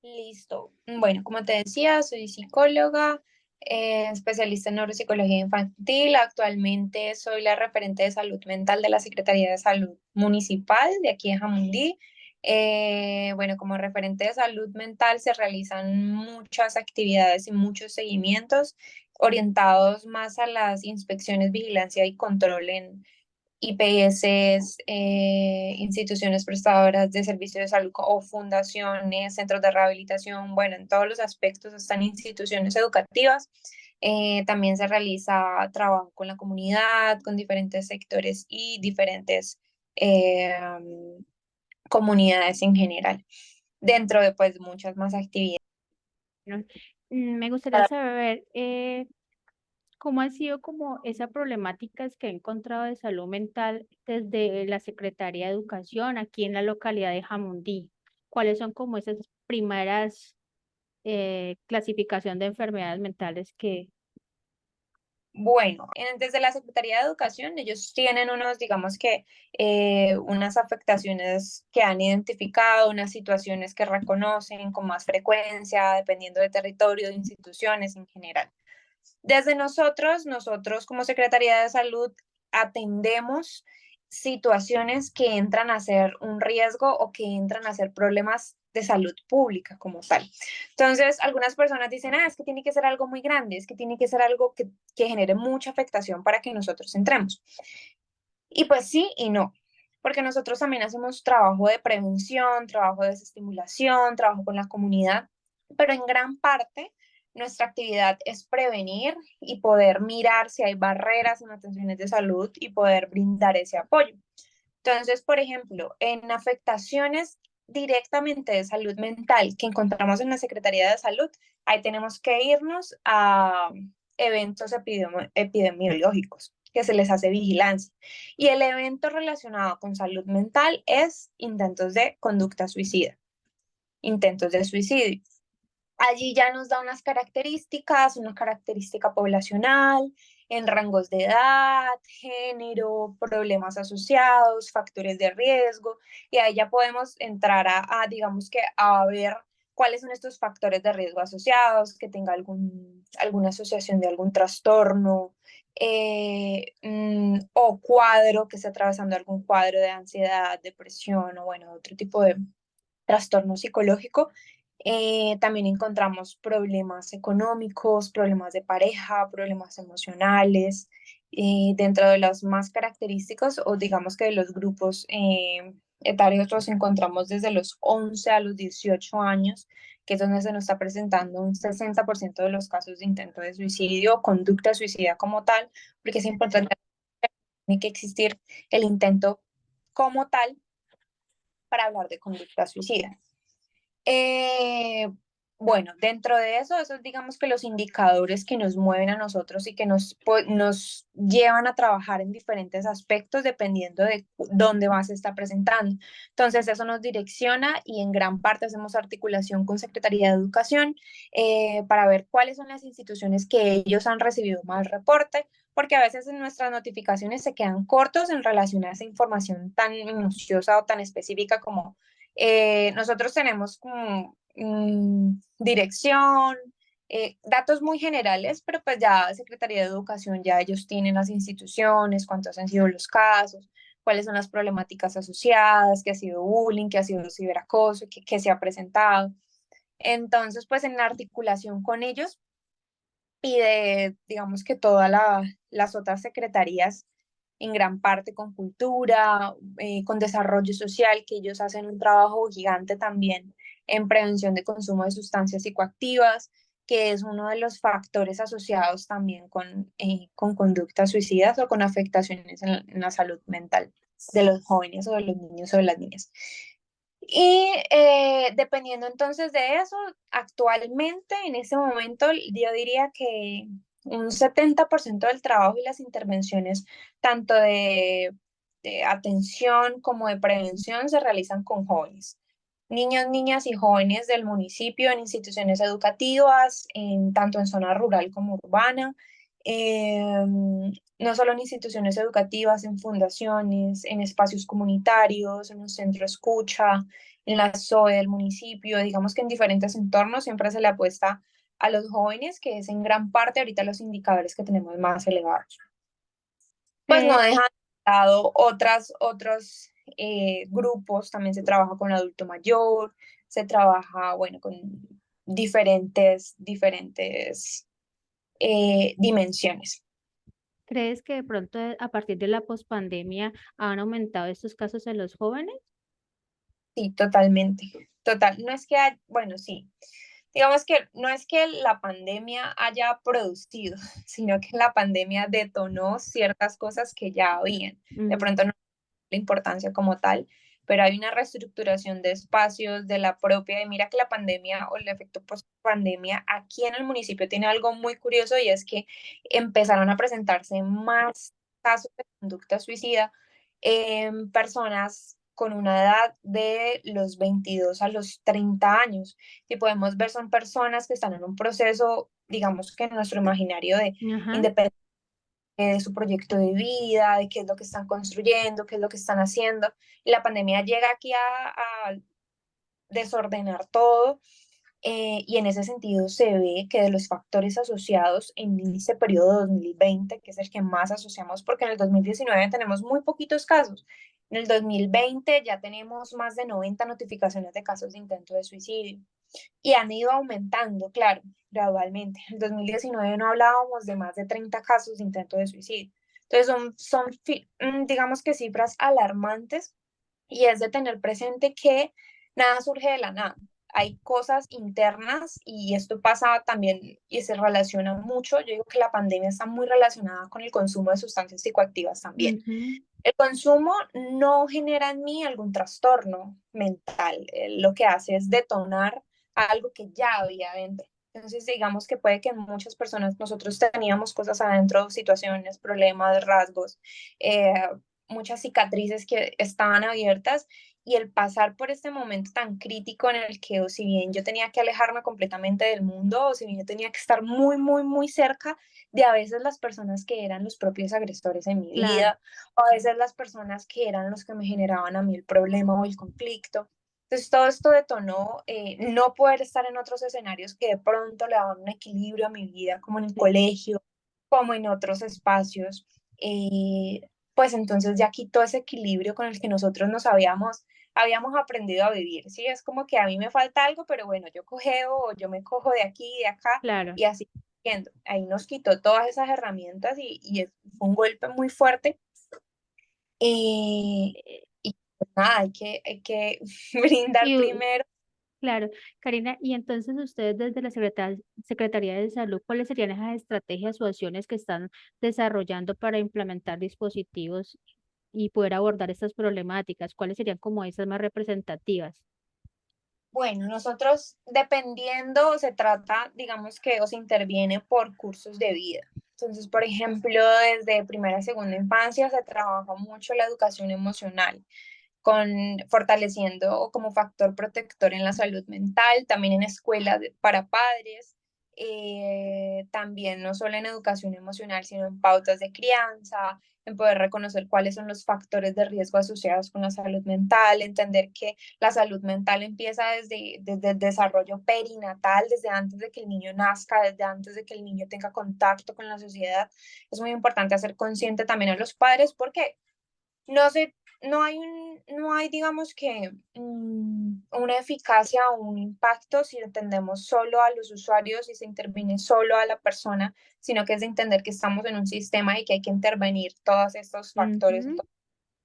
Listo. Bueno, como te decía, soy psicóloga, especialista en neuropsicología infantil. Actualmente soy la referente de salud mental de la Secretaría de Salud Municipal de aquí de Jamundí. Bueno, como referente de salud mental se realizan muchas actividades y muchos seguimientos orientados más a las inspecciones, vigilancia y control IPS, instituciones prestadoras de servicios de salud o fundaciones, centros de rehabilitación, bueno, en todos los aspectos están instituciones educativas. También se realiza trabajo con la comunidad, con diferentes sectores y diferentes eh, comunidades en general, dentro de pues muchas más actividades. ¿No? Me gustaría saber cómo ha sido como esa problemática que he encontrado de salud mental desde la Secretaría de Educación aquí en la localidad de Jamundí. ¿Cuáles son como esas primeras clasificación de enfermedades mentales que... Bueno, desde la Secretaría de Educación, ellos tienen unos, digamos que, unas afectaciones que han identificado, unas situaciones que reconocen con más frecuencia, dependiendo de territorio, de instituciones en general. Desde nosotros como Secretaría de Salud atendemos situaciones que entran a ser un riesgo o que entran a ser problemas de salud pública como tal. Entonces, algunas personas dicen, es que tiene que ser algo muy grande, es que tiene que ser algo que genere mucha afectación para que nosotros entremos. Y pues sí y no, porque nosotros también hacemos trabajo de prevención, trabajo de desestimulación, trabajo con la comunidad, pero en gran parte nuestra actividad es prevenir y poder mirar si hay barreras en atenciones de salud y poder brindar ese apoyo. Entonces, por ejemplo, en afectaciones directamente de salud mental que encontramos en la Secretaría de Salud, ahí tenemos que irnos a eventos epidemiológicos que se les hace vigilancia. Y el evento relacionado con salud mental es intentos de conducta suicida, intentos de suicidio. Allí ya nos da unas características, una característica poblacional, en rangos de edad, género, problemas asociados, factores de riesgo, y ahí ya podemos entrar digamos que, a ver cuáles son estos factores de riesgo asociados, que tenga alguna asociación de algún trastorno o cuadro, que esté atravesando algún cuadro de ansiedad, depresión o bueno, otro tipo de trastorno psicológico. También encontramos problemas económicos, problemas de pareja, problemas emocionales. Dentro de los más característicos o digamos que de los grupos etarios los encontramos desde los 11 a los 18 años, que es donde se nos está presentando un 60% de los casos de intento de suicidio o conducta suicida como tal, porque es importante, tiene que existir el intento como tal para hablar de conducta suicida. Eh, bueno, dentro de eso, esos digamos que los indicadores que nos mueven a nosotros y que nos llevan a trabajar en diferentes aspectos dependiendo de dónde más se está presentando. Entonces, eso nos direcciona y en gran parte hacemos articulación con Secretaría de Educación para ver cuáles son las instituciones que ellos han recibido más reporte, porque a veces en nuestras notificaciones se quedan cortos en relación a esa información tan minuciosa o tan específica como nosotros tenemos como dirección, datos muy generales, pero pues ya Secretaría de Educación, ya ellos tienen las instituciones, cuántos han sido los casos, cuáles son las problemáticas asociadas, qué ha sido bullying, qué ha sido ciberacoso, qué se ha presentado. Entonces, pues en la articulación con ellos y de, digamos que todas las otras secretarías, en gran parte con cultura, con desarrollo social, que ellos hacen un trabajo gigante también en prevención de consumo de sustancias psicoactivas, que es uno de los factores asociados también con conductas suicidas o con afectaciones en la salud mental de los jóvenes o de los niños o de las niñas. Y dependiendo entonces de eso, actualmente, en ese momento, yo diría que un 70% del trabajo y las intervenciones, tanto de atención como de prevención, se realizan con jóvenes. Niños, niñas y jóvenes del municipio en instituciones educativas, tanto en zona rural como urbana, no solo en instituciones educativas, en fundaciones, en espacios comunitarios, en un centro escucha, en la SOE del municipio, digamos que en diferentes entornos siempre se le apuesta a los jóvenes, que es en gran parte ahorita los indicadores que tenemos más elevados. Pues no dejan de lado otros grupos, también se trabaja con adulto mayor, se trabaja, bueno, con diferentes dimensiones. ¿Crees que de pronto a partir de la pospandemia han aumentado estos casos en los jóvenes? Sí, totalmente. Total. No es que, bueno, sí. Digamos que no es que la pandemia haya producido, sino que la pandemia detonó ciertas cosas que ya habían. De Mm, pronto no la importancia como tal, pero hay una reestructuración de espacios de la propia, y mira que la pandemia o el efecto post pandemia aquí en el municipio tiene algo muy curioso, y es que empezaron a presentarse más casos de conducta suicida en personas con una edad de los 22 a los 30 años. Y podemos ver, son personas que están en un proceso, digamos que en nuestro imaginario de ajá. independencia de su proyecto de vida, de qué es lo que están construyendo, qué es lo que están haciendo. Y la pandemia llega aquí a desordenar todo. Y en ese sentido se ve que de los factores asociados en este periodo 2020, que es el que más asociamos, porque en el 2019 tenemos muy poquitos casos, en el 2020 ya tenemos más de 90 notificaciones de casos de intento de suicidio y han ido aumentando, claro, gradualmente. En el 2019 no hablábamos de más de 30 casos de intento de suicidio. Entonces digamos que cifras alarmantes, y es de tener presente que nada surge de la nada. Hay cosas internas y esto pasa también y se relaciona mucho. Yo digo que la pandemia está muy relacionada con el consumo de sustancias psicoactivas también. Ujú. El consumo no genera en mí algún trastorno mental. Lo que hace es detonar algo que ya había dentro. Entonces, digamos que puede que en muchas personas nosotros teníamos cosas adentro, situaciones, problemas, rasgos, eh, muchas cicatrices que estaban abiertas, y el pasar por este momento tan crítico en el que, o si bien yo tenía que alejarme completamente del mundo, o si bien yo tenía que estar muy, muy, muy cerca de a veces las personas que eran los propios agresores en mi Claro. vida, o a veces las personas que eran los que me generaban a mí el problema o el conflicto. Entonces todo esto detonó no poder estar en otros escenarios que de pronto le daban un equilibrio a mi vida, como en el Sí. colegio, como en otros espacios. Pues entonces ya quitó ese equilibrio con el que nosotros habíamos aprendido a vivir, ¿sí? Es como que a mí me falta algo, pero bueno, yo cogeo o yo me cojo de aquí y de acá Claro. y así yendo. Ahí nos quitó todas esas herramientas y fue un golpe muy fuerte. Y pues nada, hay que brindar Y primero. claro, Karina, y entonces ustedes desde la Secretaría de Salud, ¿cuáles serían esas estrategias o acciones que están desarrollando para implementar dispositivos y poder abordar estas problemáticas? ¿Cuáles serían como esas más representativas? Bueno, nosotros dependiendo, se trata, digamos que o se interviene por cursos de vida. Entonces, por ejemplo, desde primera a segunda infancia se trabaja mucho la educación emocional, con fortaleciendo como factor protector en la salud mental, también en escuelas para padres, también no solo en educación emocional, sino en pautas de crianza, en poder reconocer cuáles son los factores de riesgo asociados con la salud mental, entender que la salud mental empieza desde el desarrollo perinatal, desde antes de que el niño nazca, desde antes de que el niño tenga contacto con la sociedad. Es muy importante hacer consciente también a los padres, porque no sé, no hay, digamos que, una eficacia o un impacto si entendemos solo a los usuarios y se interviene solo a la persona, sino que es de entender que estamos en un sistema y que hay que intervenir todos estos factores, Ujú. estos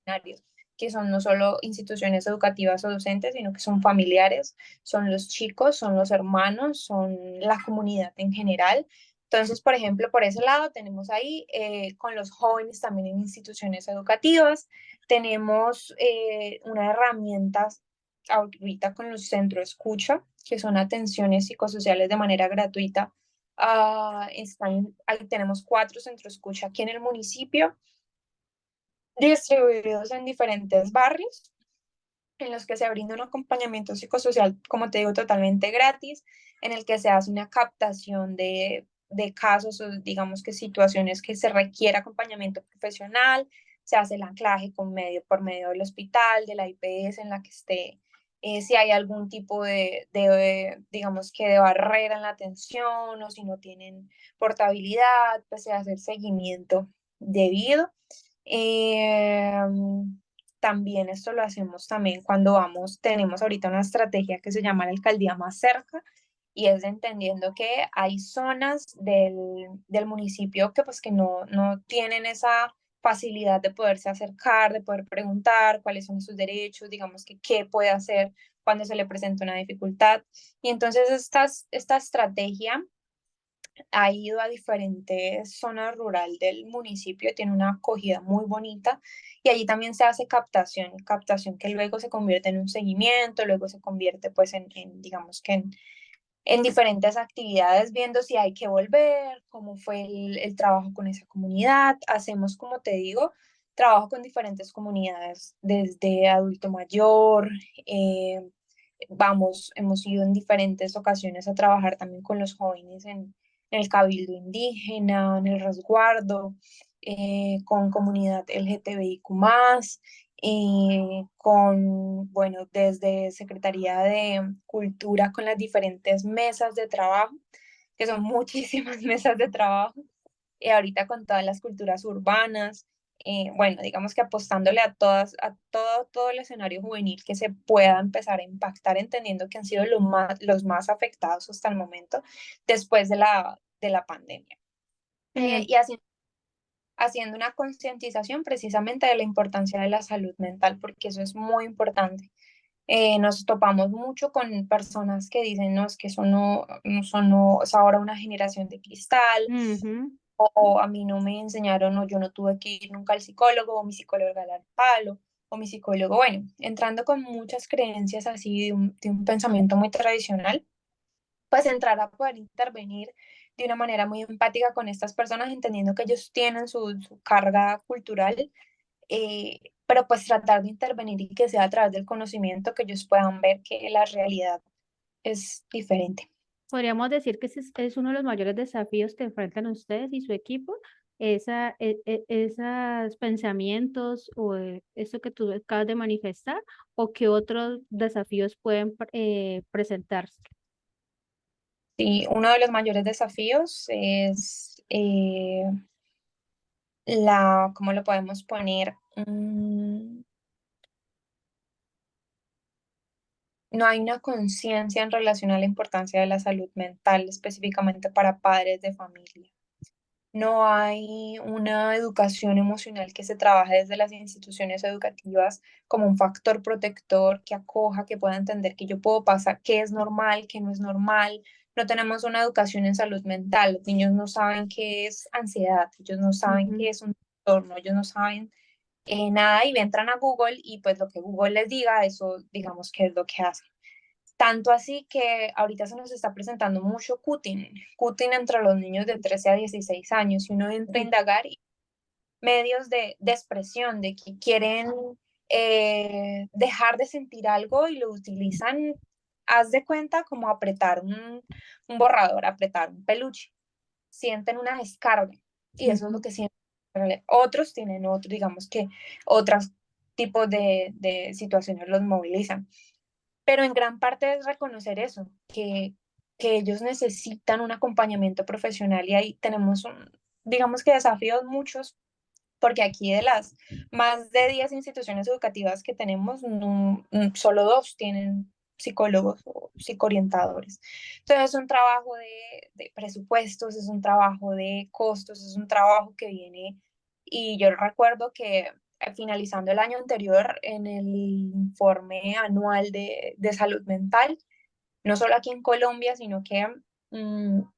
escenarios, que son no solo instituciones educativas o docentes, sino que son familiares, son los chicos, son los hermanos, son la comunidad en general. Entonces, por ejemplo, por ese lado tenemos ahí con los jóvenes también en instituciones educativas, tenemos una herramienta ahorita con los centros escucha, que son atenciones psicosociales de manera gratuita. Ahí tenemos 4 centros escucha aquí en el municipio, distribuidos en diferentes barrios, en los que se brinda un acompañamiento psicosocial, como te digo, totalmente gratis, en el que se hace una captación de casos o digamos que situaciones que se requiere acompañamiento profesional, se hace el anclaje por medio del hospital, de la IPS en la que esté si hay algún tipo digamos que de barrera en la atención o si no tienen portabilidad, pues se hace el seguimiento debido. Eh, También esto lo hacemos también cuando vamos, tenemos ahorita una estrategia que se llama la alcaldía más cerca y es entendiendo que hay zonas del municipio que pues que no tienen esa facilidad de poderse acercar, de poder preguntar cuáles son sus derechos, digamos que qué puede hacer cuando se le presenta una dificultad. Y entonces esta estrategia ha ido a diferentes zonas rurales del municipio, tiene una acogida muy bonita y allí también se hace captación, captación que luego se convierte en un seguimiento, luego se convierte pues digamos que en diferentes actividades, viendo si hay que volver, cómo fue el trabajo con esa comunidad. Hacemos, como te digo, trabajo con diferentes comunidades, desde adulto mayor, eh, hemos ido en diferentes ocasiones a trabajar también con los jóvenes en el cabildo indígena, en el resguardo, con comunidad LGTBIQ+, y bueno, desde Secretaría de Cultura con las diferentes mesas de trabajo, que son muchísimas mesas de trabajo, ahorita con todas las culturas urbanas, bueno, digamos que apostándole a todo el escenario juvenil que se pueda empezar a impactar, entendiendo que han sido los más afectados hasta el momento después de la pandemia. Genial. Y así haciendo una concientización precisamente de la importancia de la salud mental, porque eso es muy importante. Nos topamos mucho con personas que dicen, no, es que eso no, es ahora una generación de cristal, Ujú. o a mí no me enseñaron, o yo no tuve que ir nunca al psicólogo, o mi psicólogo era el palo, o mi psicólogo, bueno, entrando con muchas creencias así de un pensamiento muy tradicional, pues entrar a poder intervenir de una manera muy empática con estas personas, entendiendo que ellos tienen su carga cultural, pero pues tratar de intervenir y que sea a través del conocimiento que ellos puedan ver que la realidad es diferente. Podríamos decir que ese es uno de los mayores desafíos que enfrentan ustedes y su equipo, esos pensamientos o eso que tú acabas de manifestar, o qué otros desafíos pueden presentarse. Sí, uno de los mayores desafíos es ¿cómo lo podemos poner? No hay una conciencia en relación a la importancia de la salud mental, específicamente para padres de familia. No hay una educación emocional que se trabaje desde las instituciones educativas como un factor protector que acoja, que pueda entender que yo puedo pasar, qué es normal, qué no es normal. No tenemos una educación en salud mental. Los niños no saben qué es ansiedad, ellos no saben qué Ujú. es un trastorno, ellos no saben nada y entran a Google y pues lo que Google les diga, eso digamos que es lo que hacen. Tanto así que ahorita se nos está presentando mucho cutting entre los niños de 13 a 16 años y uno entra a Sí. indagar y medios de expresión, de que quieren dejar de sentir algo y lo utilizan, haz de cuenta, como apretar un borrador, apretar un peluche, sienten una descarga y eso es lo Ujú. que sienten. Otros tienen otros, digamos que otros tipos de situaciones los movilizan, pero en gran parte es reconocer eso, que ellos necesitan un acompañamiento profesional y ahí tenemos, digamos que desafíos muchos, porque aquí de las más de 10 instituciones educativas que tenemos, solo dos tienen psicólogos o psicoorientadores. Entonces es un trabajo de presupuestos, es un trabajo de costos, es un trabajo que viene, y yo recuerdo que finalizando el año anterior en el informe anual de salud mental, no solo aquí en Colombia, sino que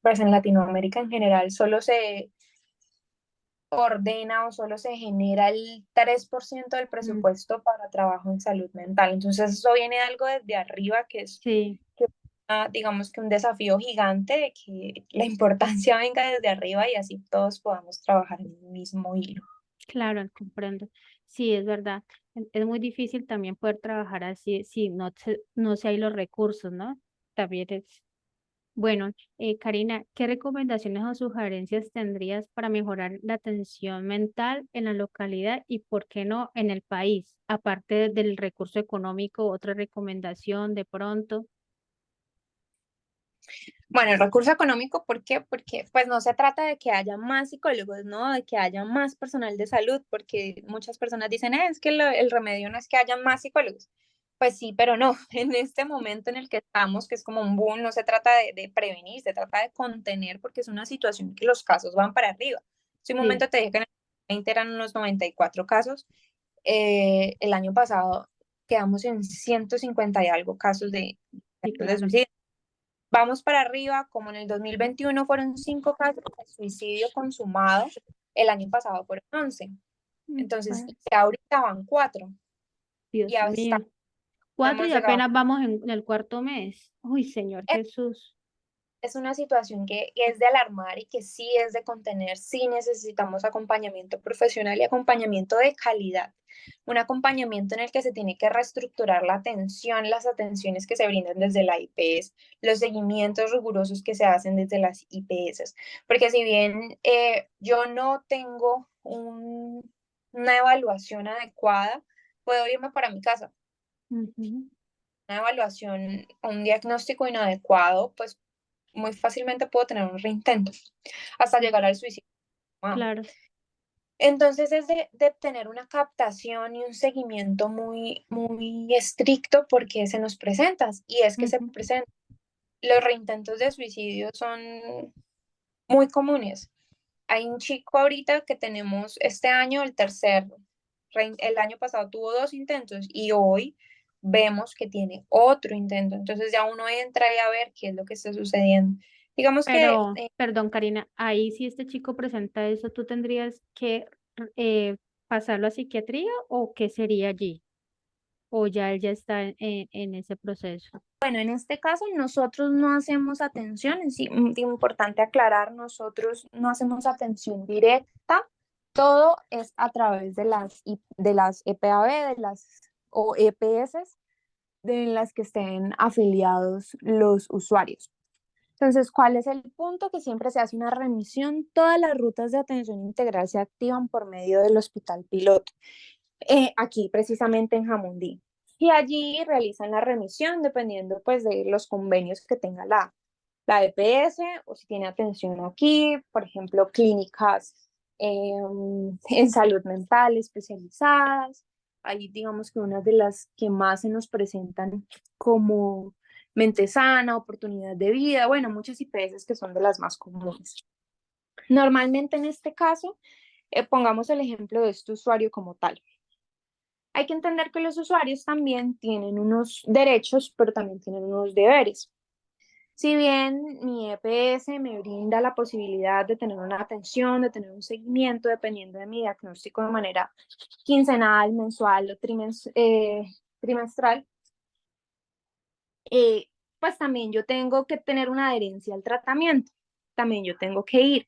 pues en Latinoamérica en general, solo se ordena o solo se genera el 3% del Mm. presupuesto para trabajo en salud mental. Entonces eso viene de algo desde arriba Sí, que digamos que un desafío gigante de que la importancia venga desde arriba y así todos podamos trabajar en el mismo hilo. claro, comprendo. Sí, es verdad. Es muy difícil también poder trabajar así si no se hay los recursos, ¿no? También es. Bueno, Karina, ¿qué recomendaciones o sugerencias tendrías para mejorar la atención mental en la localidad y, por qué no, en el país? Aparte del recurso económico, otra recomendación de pronto. Bueno, el recurso económico, ¿por qué? Porque pues no se trata de que haya más psicólogos, ¿no? De que haya más personal de salud, porque muchas personas dicen, es que el remedio no es que haya más psicólogos". Pues sí, pero no. En este momento en el que estamos, que es como un boom, no se trata de prevenir, se trata de contener, porque es una situación que los casos van para arriba. Si un Sí, momento te dije que en el 20 eran unos 94 casos, el año pasado quedamos en 150 y algo casos sí, de claro. suicidio. Vamos para arriba, como en el 2021 fueron 5 casos de suicidio consumado, el año pasado fueron 11. Entonces, Bueno, ya ahorita van 4 y Dios hasta mío. Cuatro hemos y llegado. apenas vamos en el cuarto mes. Uy, Señor Jesús. Es una situación que es de alarmar y que sí es de contener, sí necesitamos acompañamiento profesional y acompañamiento de calidad. Un acompañamiento en el que se tiene que reestructurar la atención, las atenciones que se brindan desde la IPS, los seguimientos rigurosos que se hacen desde las IPS. Porque si bien yo no tengo una evaluación adecuada, puedo irme para mi casa. Ujú, Una evaluación, un diagnóstico inadecuado, pues muy fácilmente puedo tener un reintento hasta llegar al suicidio. Ah. claro. Entonces es de tener una captación y un seguimiento muy, muy estricto porque se nos presentan y es que se Ujú. presentan. Los reintentos de suicidio son muy comunes. Hay un chico ahorita que tenemos este año, el tercer, el año pasado tuvo 2 intentos y hoy vemos que tiene otro intento. Entonces ya uno entra y a ver qué es lo que está sucediendo. Digamos que Pero, perdón, Karina, ahí si este chico presenta eso, ¿tú tendrías que eh, pasarlo a psiquiatría o qué sería allí? ¿O ya él ya está en ese proceso? bueno, en este caso nosotros no hacemos atención, es importante aclarar, nosotros no hacemos atención directa, todo es a través de de las EPAB, de las o EPS, de las que estén afiliados los usuarios. Entonces, ¿cuál es el punto? Que siempre se hace una remisión, todas las rutas de atención integral se activan por medio del hospital piloto, aquí precisamente en Jamundí. Y allí realizan la remisión dependiendo pues de los convenios que tenga la EPS o si tiene atención aquí, por ejemplo, clínicas en salud mental especializadas. Ahí digamos que una de las que más se nos presentan como mente sana, oportunidad de vida, bueno, muchas IPS que son de las más comunes. Normalmente en este caso, pongamos el ejemplo de este usuario como tal. Hay que entender que los usuarios también tienen unos derechos, pero también tienen unos deberes. Si bien mi EPS me brinda la posibilidad de tener una atención, de tener un seguimiento, dependiendo de mi diagnóstico de manera quincenal, mensual o trimestral, eh, pues también yo tengo que tener una adherencia al tratamiento, también yo tengo que ir.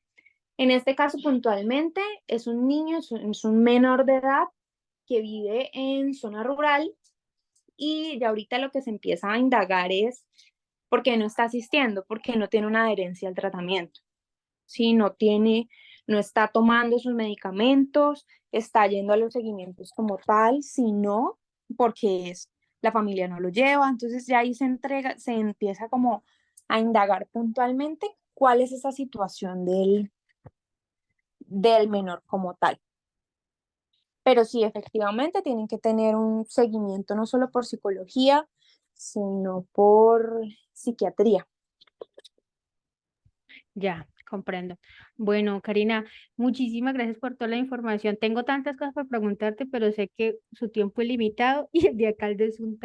En este caso puntualmente es un niño, es un menor de edad que vive en zona rural y ya ahorita lo que se empieza a indagar es por qué no está asistiendo, por qué no tiene una adherencia al tratamiento, si no tiene, no está tomando sus medicamentos, está yendo a los seguimientos como tal, sino porque es la familia no lo lleva, entonces ya ahí se empieza como a indagar puntualmente cuál es esa situación del menor como tal. Pero sí, efectivamente tienen que tener un seguimiento no solo por psicología, sino por psiquiatría. Ya, comprendo. Bueno, Karina, muchísimas gracias por toda la información. Tengo tantas cosas para preguntarte, pero sé que su tiempo es limitado y el de alcalde es un